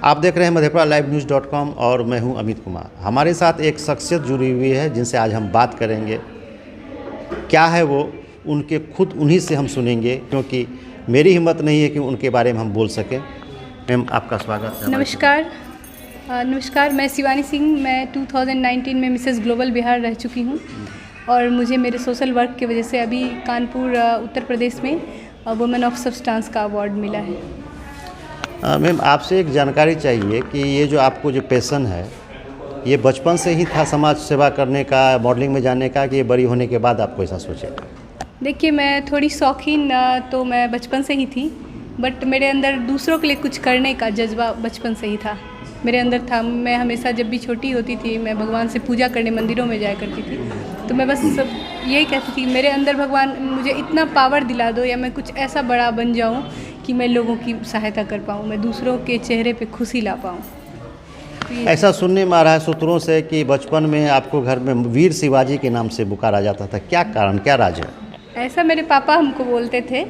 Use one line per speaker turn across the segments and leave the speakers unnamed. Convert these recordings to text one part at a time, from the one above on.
आप देख रहे हैं मधेपुरा लाइव न्यूज़.com और मैं हूं अमित कुमार। हमारे साथ एक शख्सियत जुड़ी हुई है जिनसे आज हम बात करेंगे। क्या है वो, उनके खुद उन्हीं से हम सुनेंगे, क्योंकि मेरी हिम्मत नहीं है कि उनके बारे में हम बोल सकें। मैम, आपका स्वागत है।
नमस्कार, मैं शिवानी सिंह। मैं 2019 में मिसेस ग्लोबल बिहार रह चुकी हूँ और मुझे मेरे सोशल वर्क की वजह से अभी कानपुर उत्तर प्रदेश में वुमेन ऑफ सब्सटेंस का अवार्ड मिला है।
मैम, आपसे एक जानकारी चाहिए कि ये जो आपको जो पैशन है, ये बचपन से ही था समाज सेवा करने का, मॉडलिंग में जाने का, कि ये बड़ी होने के बाद आपको ऐसा सोचे?
देखिए, मैं थोड़ी शौकीन तो मैं बचपन से ही थी, बट मेरे अंदर दूसरों के लिए कुछ करने का जज्बा बचपन से ही था, मेरे अंदर था। मैं हमेशा जब भी छोटी होती थी, मैं भगवान से पूजा करने मंदिरों में जाया करती थी, तो मैं बस सब यही कहती थी, मेरे अंदर भगवान मुझे इतना पावर दिला दो या मैं कुछ ऐसा बड़ा बन जाऊँ कि मैं लोगों की सहायता कर पाऊँ, मैं दूसरों के चेहरे पे खुशी ला पाऊँ।
ऐसा सुनने में आ रहा है सूत्रों से कि बचपन में आपको घर में वीर शिवाजी के नाम से पुकारा जाता था। क्या कारण, क्या राज है?
ऐसा मेरे पापा हमको बोलते थे,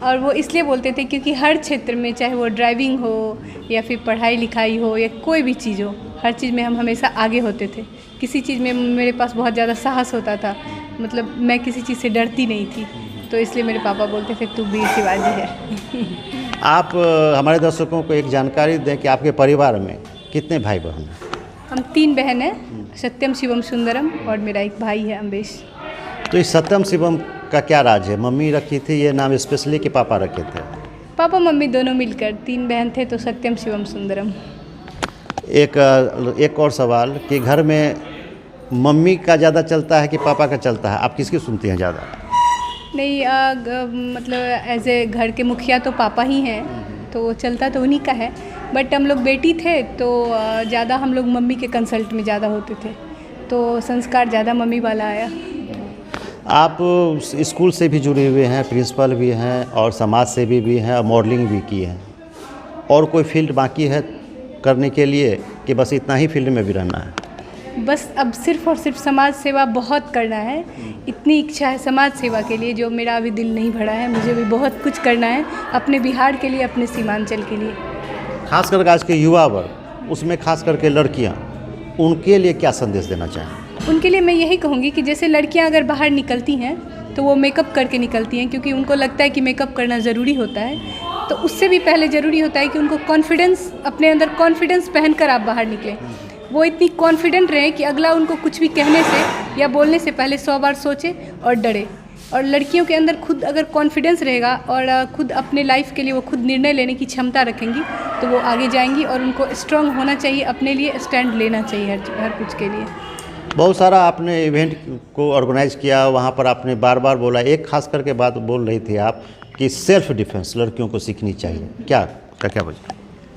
और वो इसलिए बोलते थे क्योंकि हर क्षेत्र में, चाहे वो ड्राइविंग हो या फिर पढ़ाई लिखाई हो या कोई भी चीज़ हो, हर चीज़ में हम हमेशा आगे होते थे। किसी चीज़ में मेरे पास बहुत ज़्यादा साहस होता था, मतलब मैं किसी चीज़ से डरती नहीं थी, तो इसलिए मेरे पापा बोलते थे तू वीर शिवाजी है।
आप हमारे दर्शकों को एक जानकारी दें कि आपके परिवार में कितने भाई बहन हैं?
हम 3 बहन हैं, सत्यम, शिवम, सुंदरम, और मेरा एक भाई है अम्बेश।
तो इस सत्यम शिवम का क्या राज है? मम्मी रखी थी ये नाम स्पेशली कि पापा रखे थे?
पापा मम्मी दोनों मिलकर, 3 बहन थे तो सत्यम, शिवम, सुंदरम।
एक और सवाल कि घर में मम्मी का ज़्यादा चलता है कि पापा का चलता है? आप किसकी सुनती हैं ज़्यादा?
नहीं, मतलब एज ए घर के मुखिया तो पापा ही हैं, तो चलता तो उन्हीं का है, बट हम लोग बेटी थे तो ज़्यादा हम लोग मम्मी के कंसल्ट में ज़्यादा होते थे, तो संस्कार ज़्यादा मम्मी वाला आया।
आप स्कूल से भी जुड़े हुए हैं, प्रिंसिपल भी हैं और समाज सेवी भी हैं और मॉडलिंग भी की हैं, और कोई फील्ड बाकी है करने के लिए कि बस इतना ही फील्ड में भी रहना है?
बस अब सिर्फ और सिर्फ समाज सेवा बहुत करना है, इतनी इच्छा है समाज सेवा के लिए, जो मेरा अभी दिल नहीं भरा है। मुझे भी बहुत कुछ करना है अपने बिहार के लिए, अपने सीमांचल के लिए।
खास करके आज के युवा वर्ग, उसमें खास करके लड़कियां, उनके लिए क्या संदेश देना चाहें?
उनके लिए मैं यही कहूँगी कि जैसे लड़कियां अगर बाहर निकलती हैं तो वो मेकअप करके निकलती हैं, क्योंकि उनको लगता है कि मेकअप करना ज़रूरी होता है, तो उससे भी पहले ज़रूरी होता है कि उनको कॉन्फिडेंस, अपने अंदर कॉन्फिडेंस पहनकर आप बाहर निकलें। वो इतनी कॉन्फिडेंट रहें कि अगला उनको कुछ भी कहने से या बोलने से पहले 100 बार सोचे और डरे। और लड़कियों के अंदर खुद अगर कॉन्फिडेंस रहेगा और खुद अपने लाइफ के लिए वो खुद निर्णय लेने की क्षमता रखेंगी, तो वो आगे जाएंगी, और उनको स्ट्रांग होना चाहिए, अपने लिए स्टैंड लेना चाहिए हर कुछ के लिए।
बहुत सारा आपने इवेंट को ऑर्गेनाइज किया, वहाँ पर आपने बार बार बोला, एक खास करके बात बोल रही थी आप कि सेल्फ डिफेंस लड़कियों को सीखनी चाहिए। क्या वजह?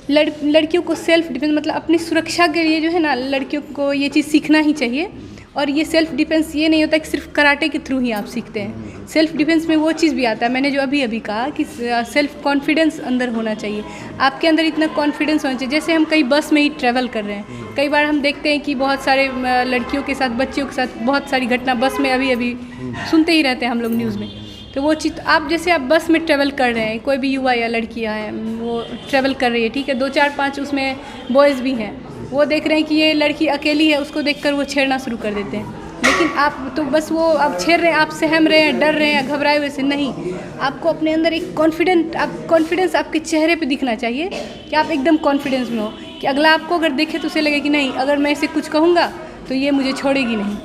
लड़कियों को सेल्फ डिफेंस मतलब अपनी सुरक्षा के लिए जो है ना, लड़कियों को ये चीज़ सीखना ही चाहिए। और ये सेल्फ डिफेंस ये नहीं होता कि सिर्फ कराटे के थ्रू ही आप सीखते हैं। सेल्फ डिफेंस में वो चीज़ भी आता है, मैंने जो अभी कहा कि सेल्फ कॉन्फिडेंस अंदर होना चाहिए, आपके अंदर इतना कॉन्फिडेंस होना चाहिए। जैसे हम कई बस में ही ट्रैवल कर रहे हैं, कई बार हम देखते हैं कि बहुत सारे लड़कियों के साथ, बच्चियों के साथ बहुत सारी घटना बस में अभी सुनते ही रहते हैं हम लोग न्यूज़ में। तो वो चीज़ आप जैसे आप बस में ट्रैवल कर रहे हैं, कोई भी युवा या लड़कियां हैं वो ट्रैवल कर रही है, ठीक है, 2 4 5 उसमें बॉयज़ भी हैं, वो देख रहे हैं कि ये लड़की अकेली है, उसको देखकर वो छेड़ना शुरू कर देते हैं। लेकिन आप तो बस वो आप छेड़ रहे हैं, आप सहम रहे हैं, डर रहे हैं, घबराए हुए से नहीं, आपको अपने अंदर एक कॉन्फिडेंस आपके चेहरे पे दिखना चाहिए कि आप एकदम कॉन्फिडेंस में हो, कि अगला आपको अगर देखे तो उसे लगे कि नहीं, अगर मैं इसे कुछ कहूँगा तो ये मुझे छोड़ेगी नहीं,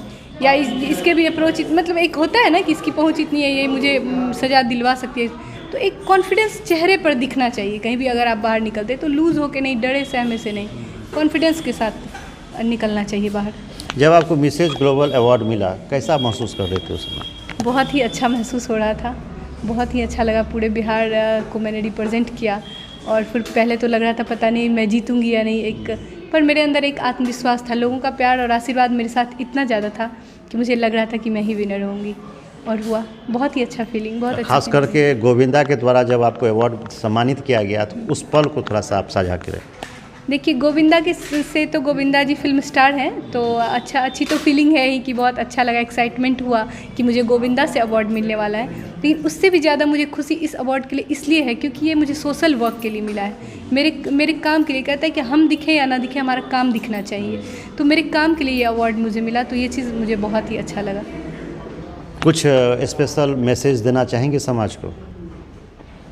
या इसके भी अप्रोच, मतलब एक होता है ना कि इसकी पहुँच इतनी है, ये मुझे सजा दिलवा सकती है, तो एक कॉन्फिडेंस चेहरे पर दिखना चाहिए। कहीं भी अगर आप बाहर निकलते तो लूज़ होके नहीं, डरे सहमे से नहीं, कॉन्फिडेंस के साथ निकलना चाहिए बाहर।
जब आपको मिसेज ग्लोबल अवार्ड मिला, कैसा महसूस कर रहे थे उस समय?
बहुत ही अच्छा महसूस हो रहा था, बहुत ही अच्छा लगा। पूरे बिहार को मैंने रिप्रेजेंट किया, और फिर पहले तो लग रहा था पता नहीं मैं जीतूंगी या नहीं, पर मेरे अंदर एक आत्मविश्वास था, लोगों का प्यार और आशीर्वाद मेरे साथ इतना ज़्यादा था कि मुझे लग रहा था कि मैं ही विनर होंगी, और हुआ। बहुत ही अच्छा फीलिंग, बहुत अच्छा।
खास करके गोविंदा के द्वारा जब आपको अवार्ड सम्मानित किया गया, तो उस पल को थोड़ा सा आप साझा करें।
देखिए गोविंदा के से तो गोविंदा जी फिल्म स्टार हैं, तो अच्छी तो फीलिंग है ही कि बहुत अच्छा लगा, एक्साइटमेंट हुआ कि मुझे गोविंदा से अवार्ड मिलने वाला है। लेकिन उससे भी ज़्यादा मुझे खुशी इस अवार्ड के लिए इसलिए है क्योंकि ये मुझे सोशल वर्क के लिए मिला है, मेरे काम के लिए। कहता है कि हम दिखें या ना दिखें, हमारा काम दिखना चाहिए, तो मेरे काम के लिए ये अवार्ड मुझे मिला, तो ये चीज़ मुझे बहुत ही अच्छा लगा।
कुछ स्पेशल मैसेज देना चाहेंगे समाज को?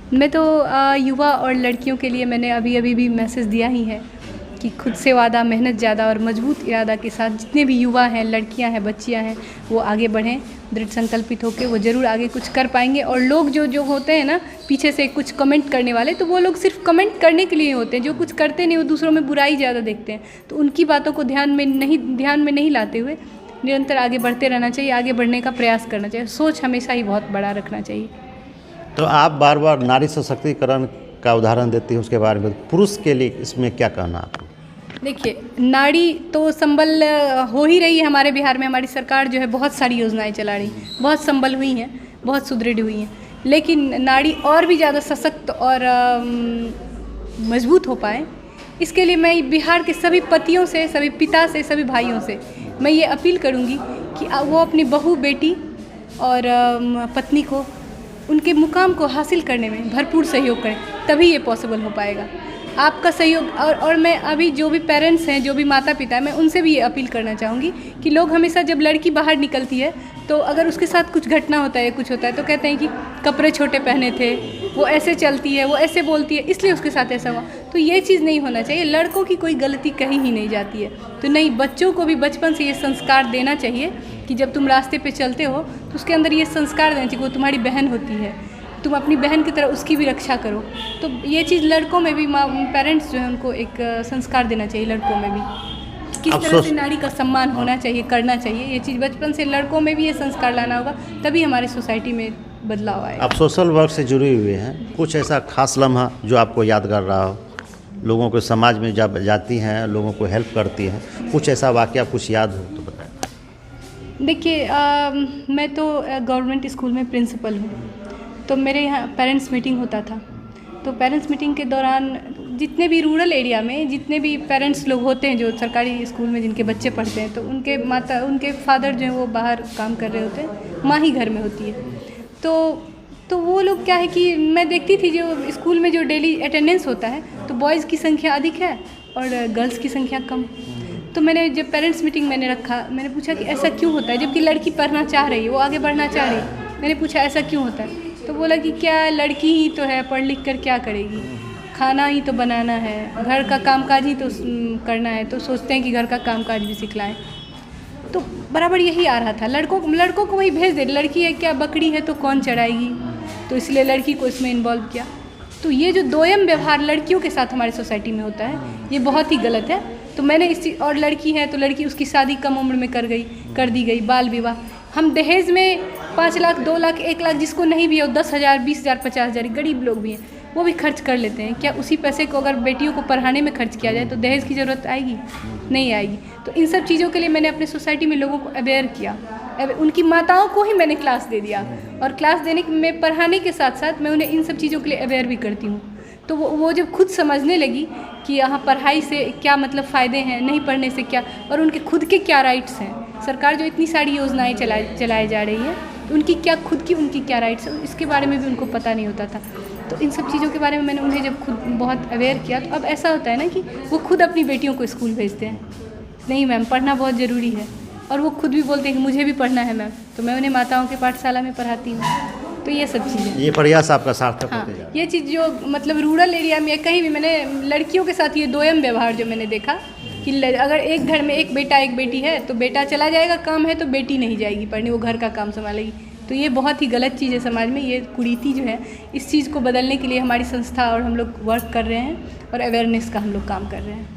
मैं तो युवा और लड़कियों के लिए मैंने अभी भी मैसेज दिया ही है कि खुद से वादा, मेहनत ज़्यादा और मजबूत इरादा के साथ जितने भी युवा हैं, लड़कियां हैं, बच्चियां हैं, वो आगे बढ़ें, दृढ़ संकल्पित होकर वो ज़रूर आगे कुछ कर पाएंगे। और लोग जो होते हैं ना पीछे से कुछ कमेंट करने वाले, तो वो लोग सिर्फ कमेंट करने के लिए होते हैं, जो कुछ करते नहीं, वो दूसरों में बुराई ज़्यादा देखते हैं। तो उनकी बातों को ध्यान में नहीं लाते हुए निरंतर आगे बढ़ते रहना चाहिए, आगे बढ़ने का प्रयास करना चाहिए, सोच हमेशा ही बहुत बड़ा रखना चाहिए।
तो आप बार बार नारी सशक्तिकरण का उदाहरण देती हैं, उसके बारे में पुरुष के लिए इसमें क्या कहना आपको?
देखिए, नारी तो संबल हो ही रही है हमारे बिहार में। हमारी सरकार जो है बहुत सारी योजनाएं चला रही, बहुत संबल हुई हैं, बहुत सुदृढ़ हुई हैं, लेकिन नारी और भी ज़्यादा सशक्त और मजबूत हो पाए, इसके लिए मैं बिहार के सभी पतियों से, सभी पिता से, सभी भाइयों से मैं ये अपील करूँगी कि वो अपनी बहू, बेटी और पत्नी को उनके मुकाम को हासिल करने में भरपूर सहयोग करें, तभी ये पॉसिबल हो पाएगा। आपका सहयोग और मैं अभी जो भी पेरेंट्स हैं, जो भी माता पिता हैं, मैं उनसे भी ये अपील करना चाहूँगी कि लोग हमेशा जब लड़की बाहर निकलती है तो अगर उसके साथ कुछ घटना होता है, कुछ होता है, तो कहते हैं कि कपड़े छोटे पहने थे, वो ऐसे चलती है, वो ऐसे बोलती है, इसलिए उसके साथ ऐसा हुआ। तो ये चीज़ नहीं होना चाहिए। लड़कों की कोई गलती कहीं ही नहीं जाती है, तो नहीं, बच्चों को भी बचपन से ये संस्कार देना चाहिए कि जब तुम रास्ते पे चलते हो तो उसके अंदर ये संस्कार देना चाहिए, वो तुम्हारी बहन होती है, तुम अपनी बहन की तरह उसकी भी रक्षा करो। तो ये चीज़ लड़कों में भी पेरेंट्स जो है उनको एक संस्कार देना चाहिए, लड़कों में भी किस तरह से नारी का सम्मान होना चाहिए, करना चाहिए। ये चीज़ बचपन से लड़कों में भी ये संस्कार लाना होगा, तभी हमारी सोसाइटी में बदलाव आएगा।
आप सोशल वर्क से जुड़े हुए हैं, कुछ ऐसा खास लम्हा जो आपको यादगार रहा हो, लोगों को समाज में जब जाती हैं, लोगों को हेल्प करती हैं, कुछ ऐसा वाकया कुछ याद हो तो बताएं।
देखिए, मैं तो गवर्नमेंट स्कूल में प्रिंसिपल हूँ, तो मेरे यहाँ पेरेंट्स मीटिंग होता था। तो पेरेंट्स मीटिंग के दौरान जितने भी रूरल एरिया में जितने भी पेरेंट्स लोग होते हैं जो सरकारी स्कूल में जिनके बच्चे पढ़ते हैं, तो उनके फादर जो हैं वो बाहर काम कर रहे होते हैं, माँ ही घर में होती है। तो वो लोग क्या है कि मैं देखती थी जो स्कूल में जो डेली अटेंडेंस होता है, तो बॉयज़ की संख्या अधिक है और गर्ल्स की संख्या कम। तो मैंने जब पेरेंट्स मीटिंग मैंने रखा, मैंने पूछा कि ऐसा क्यों होता है, जबकि लड़की पढ़ना चाह रही है, वो आगे बढ़ना चाह रही है। मैंने पूछा ऐसा क्यों होता है, तो बोला कि क्या लड़की ही तो है, पढ़ लिख कर क्या करेगी, खाना ही तो बनाना है, घर का कामकाज ही तो करना है, तो सोचते हैं कि घर का कामकाज भी सिखलाएं। तो बराबर यही आ रहा था, लड़कों को वही भेज दे, लड़की है क्या, बकरी है तो कौन चढ़ाएगी, तो इसलिए लड़की को इसमें इन्वॉल्व किया। तो ये जो दोयम व्यवहार लड़कियों के साथ हमारी सोसाइटी में होता है, ये बहुत ही गलत है। तो मैंने और लड़की है तो लड़की, उसकी शादी कम उम्र में कर दी गई, बाल विवाह। हम दहेज में 5 लाख, 2 लाख, 1 लाख, जिसको नहीं भी हो 10,000, 20,000, 50,000, गरीब लोग भी हैं, वो भी खर्च कर लेते हैं। क्या उसी पैसे को अगर बेटियों को पढ़ाने में खर्च किया जाए तो दहेज की ज़रूरत आएगी? नहीं आएगी। तो इन सब चीज़ों के लिए मैंने अपने सोसाइटी में लोगों को अवेयर किया, उनकी माताओं को ही मैंने क्लास दे दिया, और क्लास देने में पढ़ाने के साथ साथ मैं उन्हें इन सब चीज़ों के लिए अवेयर भी करती हूँ। तो वो जब खुद समझने लगी कि यहाँ पढ़ाई से क्या मतलब फ़ायदे हैं, नहीं पढ़ने से क्या, और उनके खुद के क्या राइट्स हैं, सरकार जो इतनी सारी योजनाएं चलाई जा रही है, तो उनकी क्या राइट्स है, इसके बारे में भी उनको पता नहीं होता था। तो इन सब चीज़ों के बारे में मैंने उन्हें जब खुद बहुत अवेयर किया, तो अब ऐसा होता है ना कि वो खुद अपनी बेटियों को स्कूल भेजते हैं, नहीं मैम पढ़ना बहुत ज़रूरी है, और वो खुद भी बोलते हैं कि मुझे भी पढ़ना है मैम, तो मैं उन्हें माताओं के पाठशाला में पढ़ाती हूँ। तो ये सब चीज़ें,
ये प्रयास आपका सार्थक होते जा रहा है।
ये चीज़ जो मतलब रूरल एरिया में कहीं भी मैंने लड़कियों के साथ ये दोयम व्यवहार जो मैंने देखा कि अगर एक घर में एक बेटा एक बेटी है तो बेटा चला जाएगा, काम है, तो बेटी नहीं जाएगी पढ़ने, वो घर का काम संभालेगी। तो ये बहुत ही गलत चीज़ है समाज में, ये कुरीति जो है, इस चीज़ को बदलने के लिए हमारी संस्था और हम लोग वर्क कर रहे हैं और अवेयरनेस का हम लोग काम कर रहे हैं।